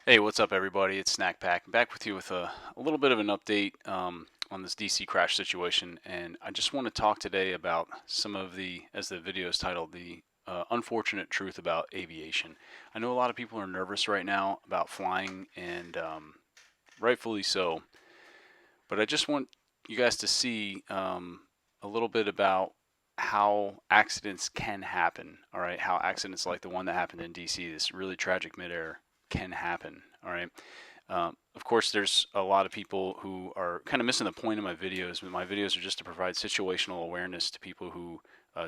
Hey, what's up, everybody? It's Snak Pak. Back with you with a little bit of an update on this DC crash situation, and I just want to talk today about some of the, as the video is titled, the unfortunate truth about aviation. I know a lot of people are nervous right now about flying, and rightfully so, but I just want you guys to see a little bit about how accidents can happen. All right, how accidents like the one that happened in DC, this really tragic midair, can happen. All right. Of course, there's a lot of people who are kind of missing the point of my videos. My videos are just to provide situational awareness to people who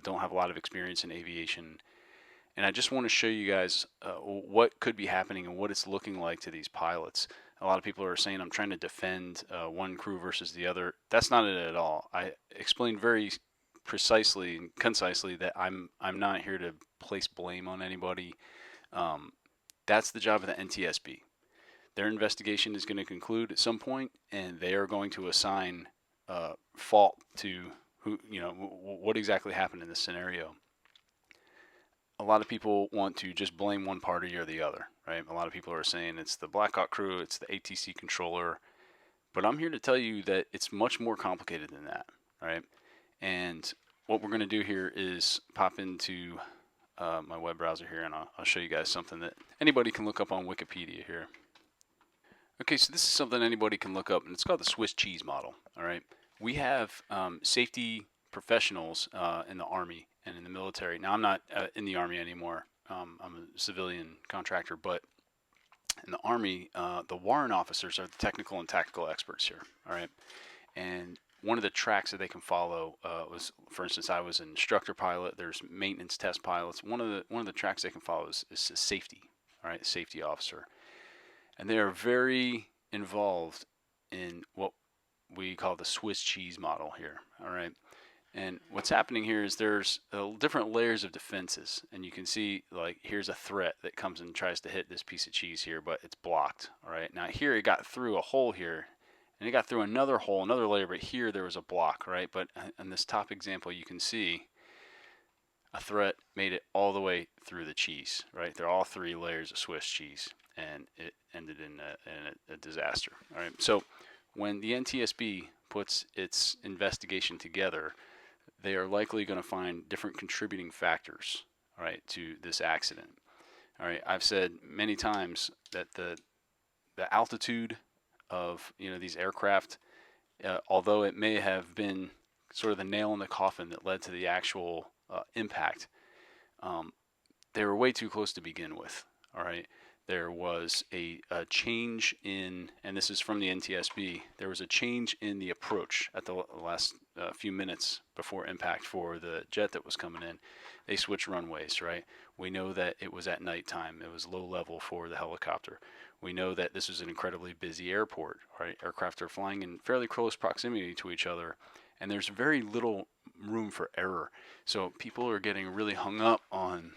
don't have a lot of experience in aviation. And I just want to show you guys what could be happening and what it's looking like to these pilots. A lot of people are saying I'm trying to defend one crew versus the other. That's not it at all. I explained very precisely and concisely that I'm not here to place blame on anybody. Um, that's the job of the NTSB. Their investigation is going to conclude at some point, and they are going to assign fault to who, what exactly happened in this scenario. A lot of people want to just blame one party or the other, right? A lot of people are saying it's the Blackhawk crew, it's the ATC controller, but I'm here to tell you that it's much more complicated than that, right? And what we're going to do here is pop into my web browser here, and I'll show you guys something that anybody can look up on Wikipedia here. Okay, so this is something anybody can look up, and it's called the Swiss cheese model. All right, we have safety professionals in the Army and in the military. Now, I'm not in the Army anymore. I'm a civilian contractor, but in the Army, the warrant officers are the technical and tactical experts here. All right, and one of the tracks that they can follow was, for instance, I was an instructor pilot. There's maintenance test pilots. One of the tracks they can follow is safety. All right, safety officer, and they are very involved in what we call the Swiss cheese model here. All right. And what's happening here is there's different layers of defenses, and you can see like here's a threat that comes and tries to hit this piece of cheese here, but it's blocked. All right. Now here it got through a hole here, and it got through another hole, another layer, but here there was a block, right? But in this top example, you can see a threat made it all the way through the cheese, right? They're all three layers of Swiss cheese, and it ended in a disaster. All right. So when the NTSB puts its investigation together, they are likely going to find different contributing factors, all right, to this accident. All right. I've said many times that the altitude of these aircraft, although it may have been sort of the nail in the coffin that led to the actual impact, um, they were way too close to begin with. All right. There was a change in, and this is from the NTSB, there was a change in the approach at the last few minutes before impact for the jet that was coming in. They switched runways, right? We know that it was at nighttime. It was low level for the helicopter. We know that this was an incredibly busy airport, right? Aircraft are flying in fairly close proximity to each other, and there's very little room for error. So people are getting really hung up on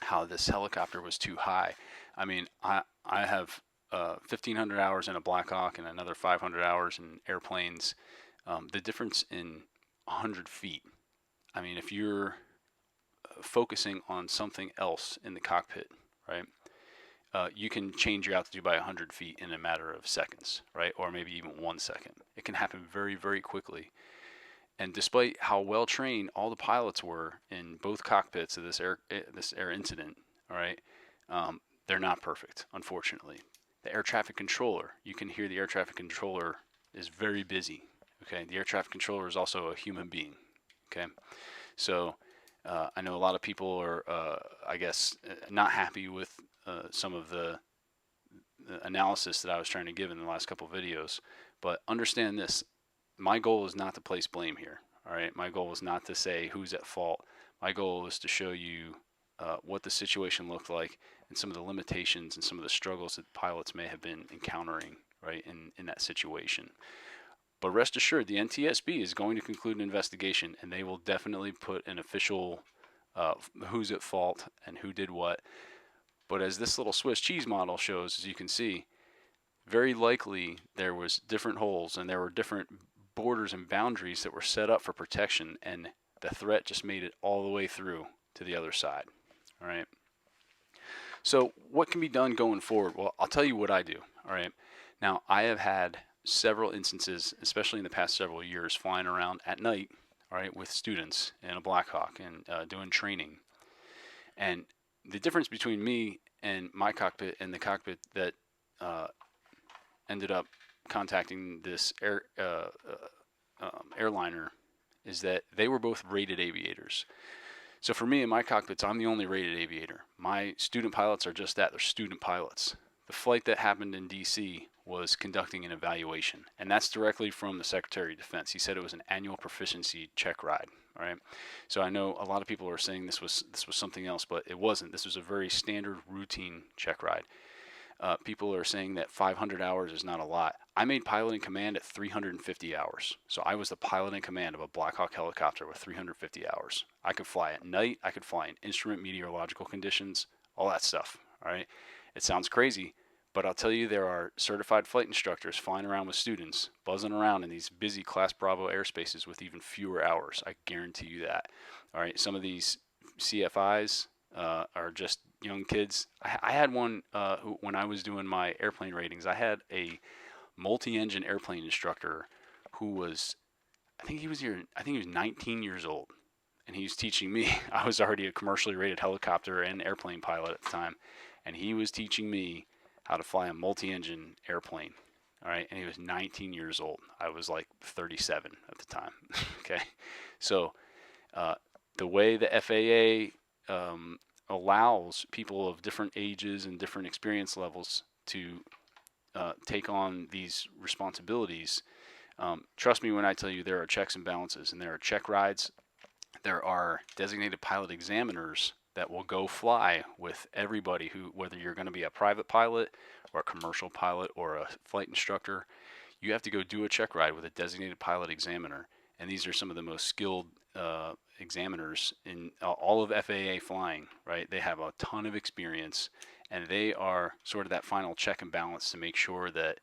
how this helicopter was too high. I mean, I have 1,500 hours in a Black Hawk and another 500 hours in airplanes. The difference in 100 feet. I mean, if you're focusing on something else in the cockpit, right? You can change your altitude by 100 feet in a matter of seconds, right? Or maybe even 1 second. It can happen very, very quickly. And despite how well trained all the pilots were in both cockpits of this air incident, all right, they're not perfect, unfortunately. The air traffic controller, you can hear the air traffic controller is very busy. Okay, the air traffic controller is also a human being. Okay, so I know a lot of people are, I guess, not happy with some of the analysis that I was trying to give in the last couple of videos, but understand this: my goal is not to place blame here. All right, my goal is not to say who's at fault. My goal is to show you what the situation looked like and some of the limitations and some of the struggles that pilots may have been encountering, right, in that situation. But rest assured, the NTSB is going to conclude an investigation, and they will definitely put an official who's at fault and who did what. But as this little Swiss cheese model shows, as you can see, very likely there was different holes and there were different borders and boundaries that were set up for protection, and the threat just made it all the way through to the other side. All right. So what can be done going forward? Well, I'll tell you what I do. All right. Now, I have had several instances, especially in the past several years, flying around at night, all right, with students in a Black Hawk and doing training. And the difference between me and my cockpit and the cockpit that uh, ended up contacting this airliner is that they were both rated aviators. So for me in my cockpits, I'm the only rated aviator. My student pilots are just that, they're student pilots. The flight that happened in DC was conducting an evaluation, and that's directly from the Secretary of Defense. He said it was an annual proficiency check ride. All right. So I know a lot of people are saying this was something else, but it wasn't. This was a very standard routine check ride. People are saying that 500 hours is not a lot. I made pilot in command at 350 hours. So I was the pilot in command of a Black Hawk helicopter with 350 hours. I could fly at night. I could fly in instrument meteorological conditions, all that stuff. All right. It sounds crazy, but I'll tell you, there are certified flight instructors flying around with students, buzzing around in these busy Class Bravo airspaces with even fewer hours. I guarantee you that. All right. Some of these CFIs are just young kids. I had one who, when I was doing my airplane ratings, I had a multi-engine airplane instructor who was, I think he was 19 years old, and he was teaching me. I was already a commercially rated helicopter and airplane pilot at the time, and he was teaching me how to fly a multi-engine airplane. All right, and he was 19 years old. I was like 37 at the time. Okay, so the way the FAA allows people of different ages and different experience levels to take on these responsibilities. Trust me when I tell you there are checks and balances, and there are check rides. There are designated pilot examiners that will go fly with everybody who, whether you're going to be a private pilot or a commercial pilot or a flight instructor, you have to go do a check ride with a designated pilot examiner. And these are some of the most skilled examiners in all of FAA flying, right? They have a ton of experience, and they are sort of that final check and balance to make sure that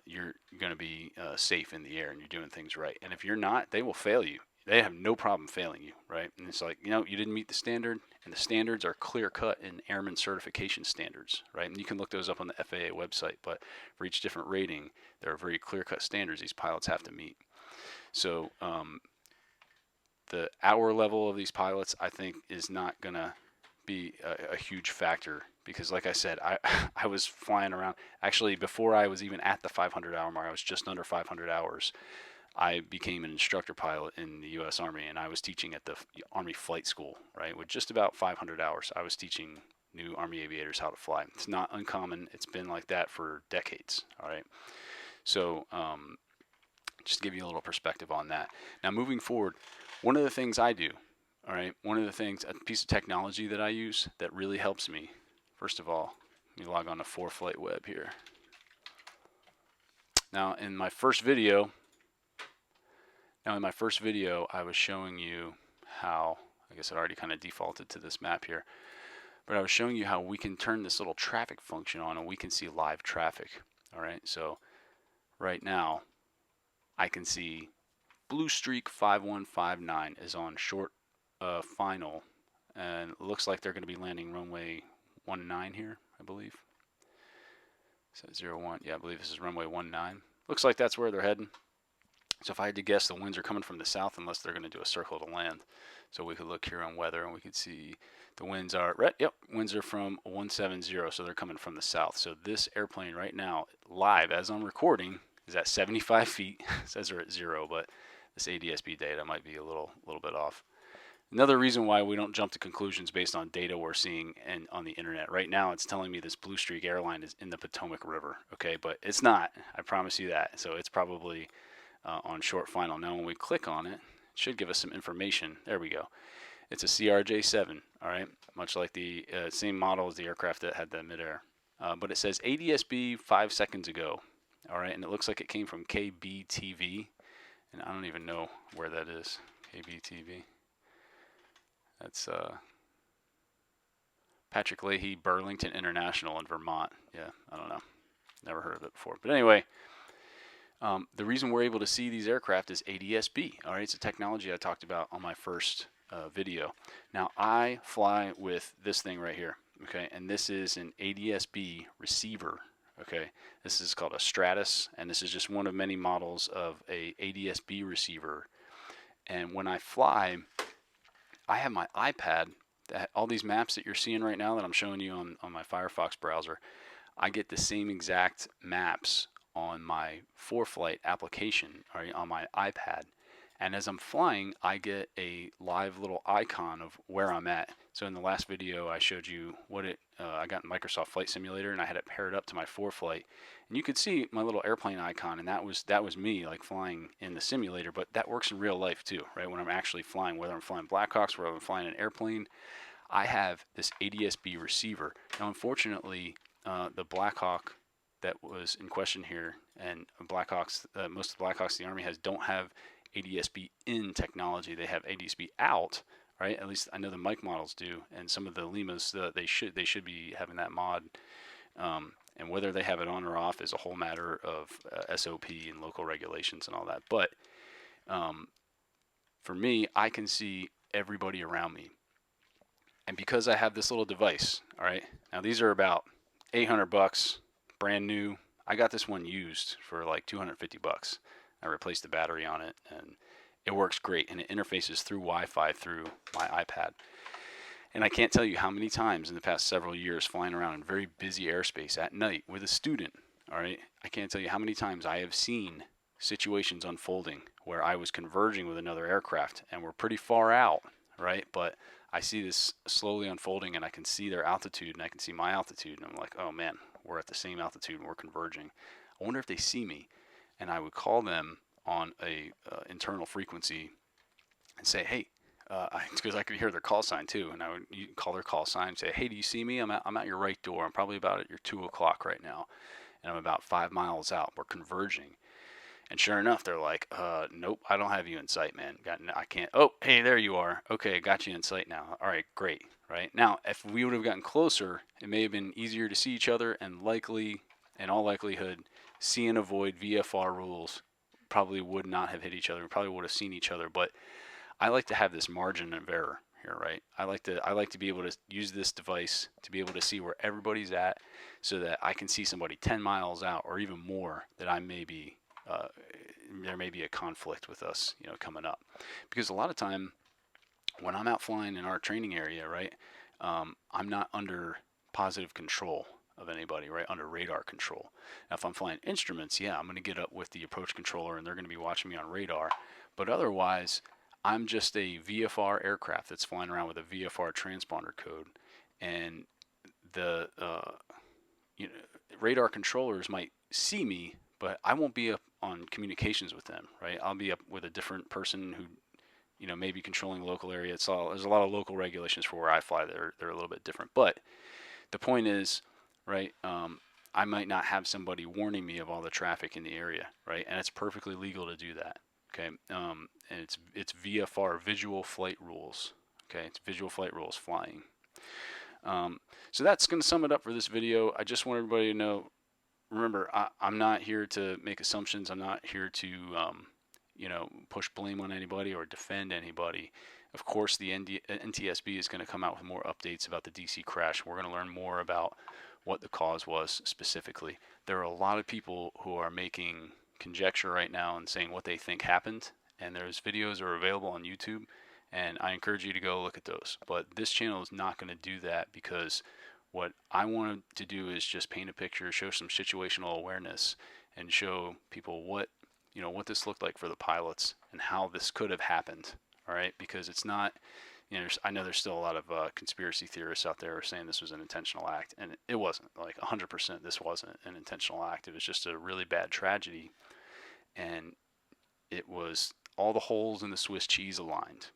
you're going to be safe in the air and you're doing things right. And if you're not, they will fail you. They have no problem failing you, right? And it's like, you didn't meet the standard, and the standards are clear cut in airman certification standards, right? And you can look those up on the FAA website, but for each different rating, there are very clear cut standards these pilots have to meet. So the hour level of these pilots, I think, is not going to be a huge factor, because like I said, I was flying around. Actually, before I was even at the 500 hour mark, I was just under 500 hours. I became an instructor pilot in the U.S. Army, and I was teaching at the Army Flight School, right? With just about 500 hours, I was teaching new Army aviators how to fly. It's not uncommon. It's been like that for decades, all right? So just to give you a little perspective on that. Now, moving forward, one of the things I do, all right, a piece of technology that I use that really helps me, first of all, let me log on to 4Flight Web here. Now, in my first video, I was showing you how, I guess it already kind of defaulted to this map here, but I was showing you how we can turn this little traffic function on and we can see live traffic. All right, so right now I can see Blue Streak 5159 is on short final, and it looks like they're going to be landing runway 19 here, I believe. So 01, yeah, I believe this is runway 19. Looks like that's where they're heading. So if I had to guess, the winds are coming from the south unless they're going to do a circle to land. So we could look here on weather and we could see the winds are red. Yep, winds are from 170, so they're coming from the south. So this airplane right now, live as I'm recording, is at 75 feet. It says they're at 0, but this ADSB data might be a little bit off. Another reason why we don't jump to conclusions based on data we're seeing and on the internet. Right now, it's telling me this Blue Streak airline is in the Potomac River, okay? But it's not. I promise you that. So it's probably on short final. Now when we click on it, it should give us some information. There we go. It's a CRJ-7, all right, much like the same model as the aircraft that had the Midair. But it says ADSB 5 seconds ago, all right, and it looks like it came from KBTV, and I don't even know where that is. KBTV. That's Patrick Leahy Burlington International in Vermont. Yeah, I don't know. Never heard of it before. But anyway, the reason we're able to see these aircraft is ADSB. All right, it's a technology I talked about on my first video. Now, I fly with this thing right here. Okay, and this is an ADSB receiver. Okay, this is called a Stratus, and this is just one of many models of a ADSB receiver. And when I fly, I have my iPad, that all these maps that you're seeing right now that I'm showing you on my Firefox browser, I get the same exact maps on my ForeFlight application, or on my iPad. And as I'm flying, I get a live little icon of where I'm at. So in the last video, I showed you what I got Microsoft Flight Simulator, and I had it paired up to my ForeFlight, and you could see my little airplane icon, and that was me, like, flying in the simulator. But that works in real life too, right? When I'm actually flying, whether I'm flying Blackhawks, whether I'm flying an airplane, I have this ADSB receiver. Now, unfortunately, the Blackhawk that was in question here, and Blackhawks, most of the Blackhawks the Army has, don't have ADSB in technology. They have ADSB out, right? At least I know the Mike models do, and some of the Limas, they should be having that mod. And whether they have it on or off is a whole matter of SOP and local regulations and all that. But for me, I can see everybody around me. And because I have this little device, all right, now these are about 800 bucks, brand new. I got this one used for like 250 bucks. I replaced the battery on it, and it works great, and it interfaces through Wi-Fi through my iPad. And I can't tell you how many times in the past several years flying around in very busy airspace at night with a student, all right, I can't tell you how many times I have seen situations unfolding where I was converging with another aircraft and we're pretty far out, right? But I see this slowly unfolding, and I can see their altitude, and I can see my altitude, and I'm like, oh man, we're at the same altitude and we're converging. I wonder if they see me. And I would call them on a internal frequency and say, hey, because I could hear their call sign too, and I would call their call sign and say, hey, do you see me? I'm at your right door. I'm probably about at your 2 o'clock right now, and I'm about 5 miles out. We're converging. And sure enough, they're like, nope, I don't have you in sight, man. I can't. Oh, hey, there you are. Okay, got you in sight now. All right, great. Right now, if we would have gotten closer, it may have been easier to see each other, and likely, in all likelihood, see and avoid VFR rules probably would not have hit each other. We probably would have seen each other. But I like to have this margin of error here, right? I like to be able to use this device to be able to see where everybody's at, so that I can see somebody 10 miles out or even more that I may be. There may be a conflict with us, coming up, because a lot of time when I'm out flying in our training area, right, I'm not under positive control of anybody, right, under radar control. Now, if I'm flying instruments, yeah, I'm going to get up with the approach controller, and they're going to be watching me on radar. But otherwise, I'm just a VFR aircraft that's flying around with a VFR transponder code, and the radar controllers might see me, but I won't be up on communications with them, right? I'll be up with a different person who, may be controlling local area. There's a lot of local regulations for where I fly. They're a little bit different. But the point is, right, I might not have somebody warning me of all the traffic in the area, right? And it's perfectly legal to do that, okay? And it's VFR, visual flight rules, okay? It's visual flight rules flying. So that's going to sum it up for this video. I just want everybody to know, remember, I'm not here to make assumptions. I'm not here to, push blame on anybody or defend anybody. Of course, the NTSB is going to come out with more updates about the DC crash. We're going to learn more about what the cause was specifically. There are a lot of people who are making conjecture right now and saying what they think happened, and those videos are available on YouTube, and I encourage you to go look at those. But this channel is not going to do that, because what I wanted to do is just paint a picture, show some situational awareness, and show people what this looked like for the pilots and how this could have happened. All right, because it's not, I know there's still a lot of conspiracy theorists out there saying this was an intentional act, and it wasn't. Like 100%, this wasn't an intentional act. It was just a really bad tragedy, and it was all the holes in the Swiss cheese aligned.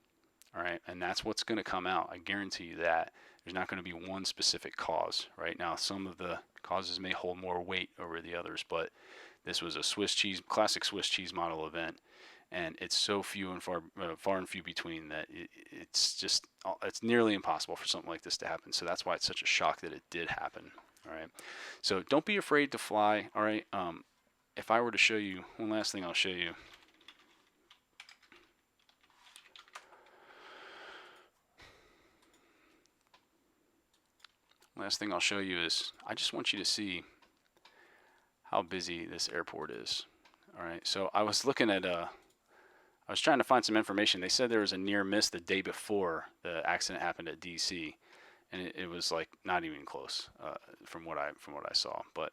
All right, and that's what's going to come out. I guarantee you that. There's not going to be one specific cause. Right now, some of the causes may hold more weight over the others, but this was a classic Swiss cheese model event, and it's so few and far and few between that it's nearly impossible for something like this to happen. So that's why it's such a shock that it did happen. All right, so don't be afraid to fly. All right, if I were to show you one last thing, I'll show you. last thing I'll show you is I just want you to see how busy this airport is. All right, so I was looking at I was trying to find some information. They said there was a near miss the day before the accident happened at DC, and it was like not even close from what I saw. But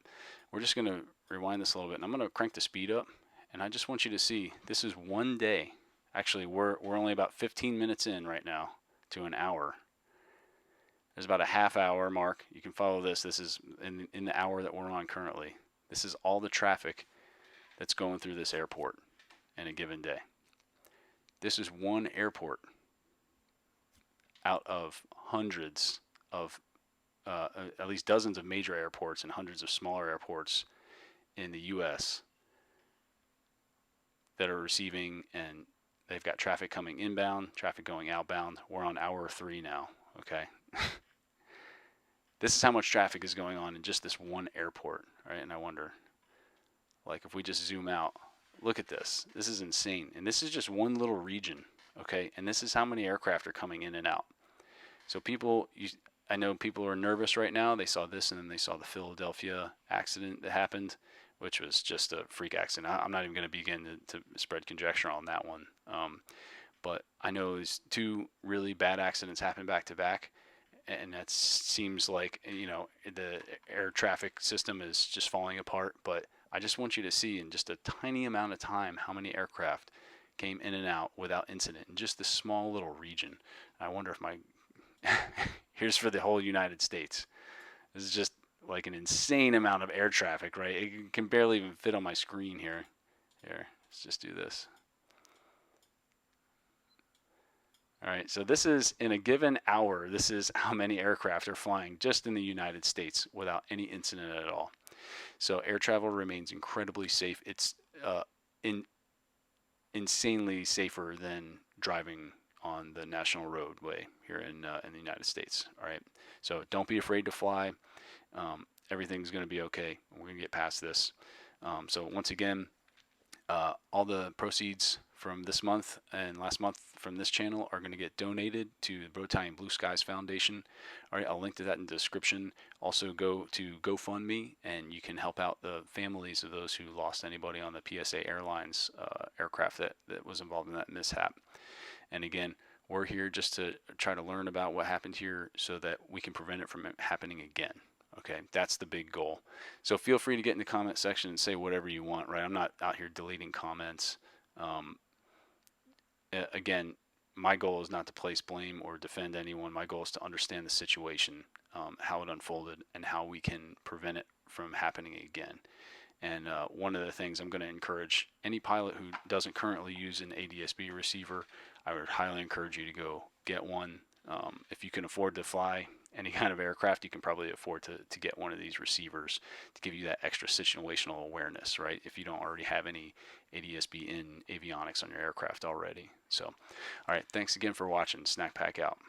we're just gonna rewind this a little bit, and I'm gonna crank the speed up, and I just want you to see this is one day. Actually, we're only about 15 minutes in right now to an hour. There's about a half hour mark. You can follow this. This is in the hour that we're on currently. This is all the traffic that's going through this airport in a given day. This is one airport out of hundreds of, at least dozens of major airports and hundreds of smaller airports in the U.S. that are receiving, and they've got traffic coming inbound, traffic going outbound. We're on hour 3 now, okay? This is how much traffic is going on in just this one airport, right? And I wonder, like, if we just zoom out, look at this. This is insane. And this is just one little region, okay? And this is how many aircraft are coming in and out. So people, I know people are nervous right now. They saw this, and then they saw the Philadelphia accident that happened, which was just a freak accident. I'm not even going to begin to spread conjecture on that one. But I know there's 2 really bad accidents happened back to back. And that seems like, you know, the air traffic system is just falling apart. But I just want you to see in just a tiny amount of time how many aircraft came in and out without incident in just this small little region. I wonder if my here's for the whole United States. This is just like an insane amount of air traffic, right? It can barely even fit on my screen here. Here, let's just do this. All right, so this is in a given hour, this is how many aircraft are flying just in the United States without any incident at all. So air travel remains incredibly safe. It's insanely safer than driving on the national roadway here in the United States. All right, so don't be afraid to fly. Everything's going to be okay. We're going to get past this. So once again, all the proceeds from this month and last month from this channel are going to get donated to the Bowtie and Blue Skies Foundation. All right, I'll link to that in the description. Also go to GoFundMe, and you can help out the families of those who lost anybody on the PSA Airlines aircraft that was involved in that mishap. And again, we're here just to try to learn about what happened here so that we can prevent it from happening again. Okay, that's the big goal. So feel free to get in the comment section and say whatever you want, right? I'm not out here deleting comments. Again, my goal is not to place blame or defend anyone. My goal is to understand the situation, how it unfolded, and how we can prevent it from happening again. And one of the things I'm going to encourage any pilot who doesn't currently use an ADSB receiver, I would highly encourage you to go get one. If you can afford to fly any kind of aircraft, you can probably afford to get one of these receivers to give you that extra situational awareness, right? If you don't already have any ADSB in avionics on your aircraft already. So, all right, thanks again for watching. Snak Pak out.